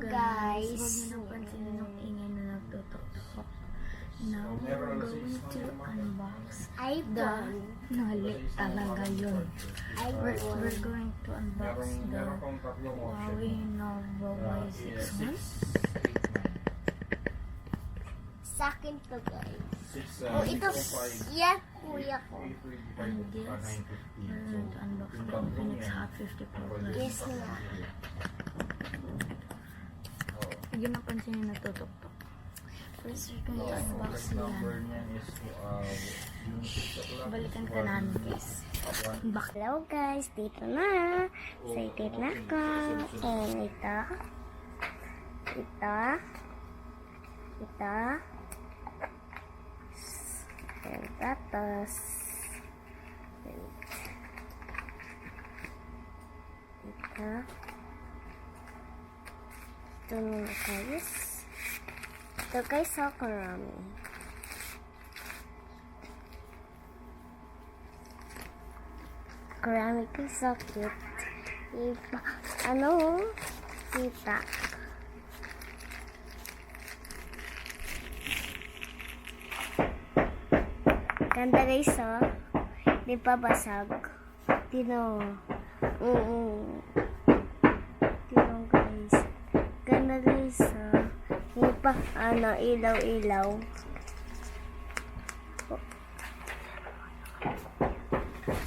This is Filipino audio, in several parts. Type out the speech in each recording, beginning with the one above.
guys. Huwag niyo nang pansinin yung ingay na nagtutok-tok. Now, we're going to unbox the nalik talaga yun. We're going to unbox the Huawei Nova Y61. Sa akin to, guys. Ito, yeah, kuya ko. And this, we're going to unbox the Infinix Hot 50 Pro Plus. Yes nga. Huwag niyo nang pansinin yung nagtutok-tok. First, we're going to unbox yan. Balikan ka namin, guys. Unbox. Hello guys, dito na. Excited na ako. And ito. And tapos. Ito. Ito na guys. Ito guys, so karami. Karami ko so cute. Iba, kita. Ganda guys, oh. Di pa basag. Tino. Tino guys. Ganda guys, oh. Di pa, ilaw-ilaw.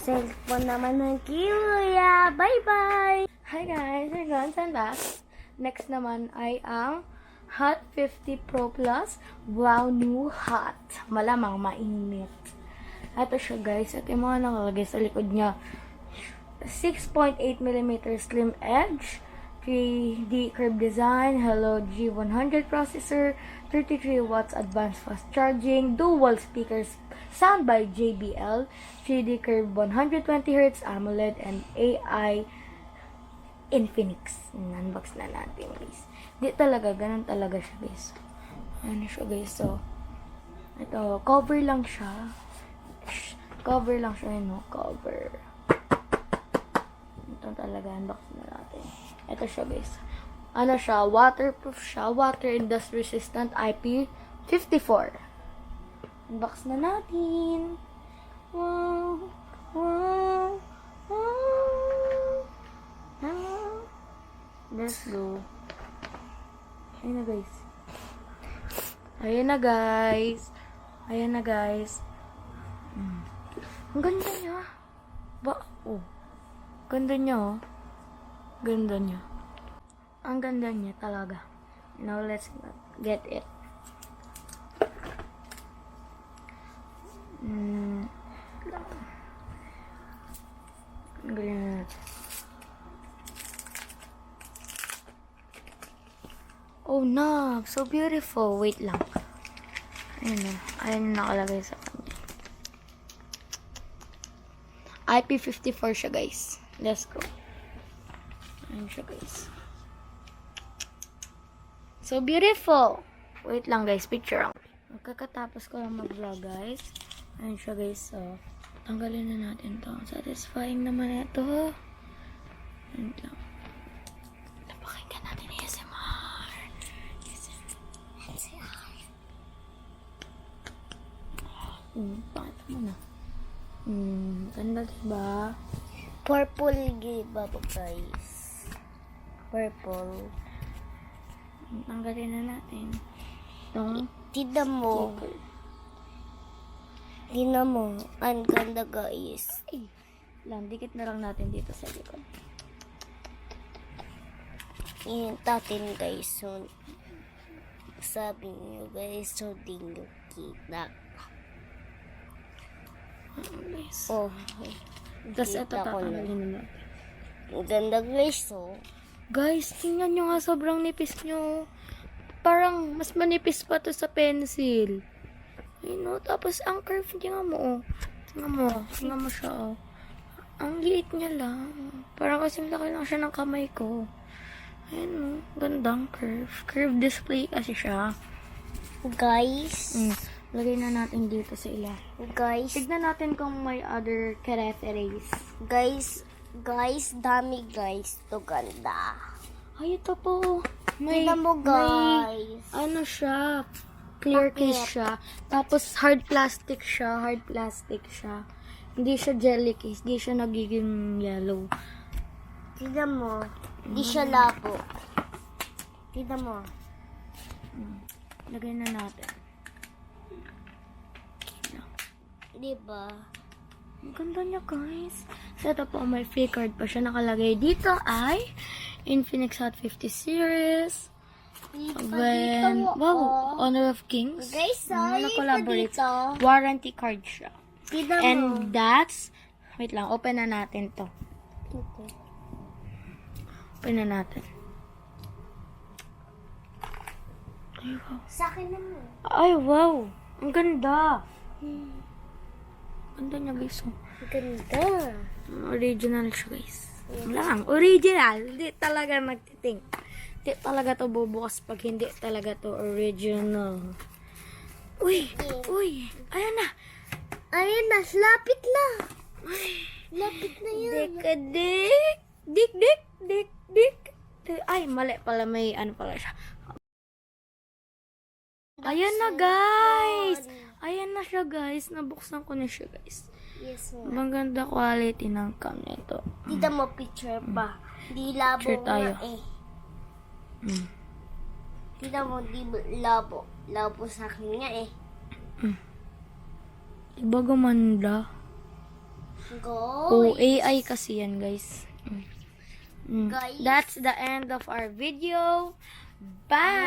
Cellphone naman ng kuya. Bye-bye! Hi guys, we're going to unbox. Next naman ay ang Hot 50 Pro Plus. Wow, new hot. Malamang mainit. Ito siya guys. Ito yung mga nakalagay sa likod niya. 6.8mm slim edge. 3D curve design. Hello G100 processor. 33 watts advanced fast charging. Dual speakers. Sound by JBL. 3D curve 120Hz AMOLED and AI Infinix. Unbox na natin guys. Di talaga, ganun talaga siya guys. Ano siya guys, so ito, cover lang siya. Cover lang siya, no? Cover. Ito talaga, unbox na natin. Ito siya guys. Ano siya, waterproof siya. Water and dust resistant IP54. Unbox na natin. Wow. Wow. Wow. Wow. Let's go. Ayun na guys. Ayan na guys. Ayan na guys. Ang ganda niya. Oh. Ganda niya oh. Ganda niya. Ang ganda niya talaga. Now let's get it. Ganyan. Oh no, so beautiful. Wait lang. Ayun na. Ayun na nakalagay sa kanya. IP54 siya guys. Let's go. Ayun siya guys. So beautiful. Wait lang guys, picture lang. Magkakatapos ko lang mag-vlog guys. Ayun siya guys. So, tanggalin na natin to. Satisfying naman ito. Ayun lang. Napakinggan natin ASMR. Paano mo na? Ganda diba? Purple giba po guys. Purple. Tanggalin na natin. Itong Tignan mo. Tignan mo. Ang ganda guys. ay, lang, dikit na lang natin dito sa likod. Inintatin guys. So, sabi niyo guys, so di nyo kita. Guys. Oh, Tapos ito kita ko na. tatanggalin na natin. Ang ganda guys, so. Guys, tingnan nyo nga, sobrang nipis nyo. Parang mas manipis pa to sa pencil. Ayun no, tapos ang curve, tingnan mo oh. Tingnan mo siya oh. Ang liit niya lang. Parang kasing laki lang siya ng kamay ko. Ayun oh, gandang curve. Curve display kasi siya. Guys. Lagay na natin dito sa ilalim. Guys. Tignan natin kung may other characteristics. Guys, dami guys. To ganda. Ay, ito po. Tignan mo, guys. Ano siya? Clear case siya. Tapos hard plastic siya. Hindi siya jelly case. Hindi siya nagiging yellow. Tignan mo. Hindi siya labo. Tignan mo. Lagay na natin. Diba? Ang ganda niya, guys. Ito po, may free card pa siya nakalagay. Dito ay Infinix Hot 50 series. Wow, Honor of Kings. Guys, Na-collaborate. dito. Warranty card siya. Tignan mo. And that's, wait lang, open na natin to. Open na natin. Sa akin naman. Ay, wow. Ang ganda. Ganda niya, guys. Oh. Ganda. Original siya, guys. Lang, original. Hindi talaga magtiting. Hindi talaga to bubukas pag hindi talaga to original. Uy, ayan na. Ayun na, lapit na. Lapit na yan. Dik. Ay, mali pala, may ano pala siya. Ayan na, guys. Ayan na siya, guys. Nabuksan ko na siya, guys. Yes, mo. Maganda quality ng cam nito. Dito mo picture pa. Di labo Picture tayo. nga eh. Dito mo di labo. Labo sa akin nga eh. Iba gumanda. Go. AI kasi yan, guys. Guys. That's the end of our video. Bye.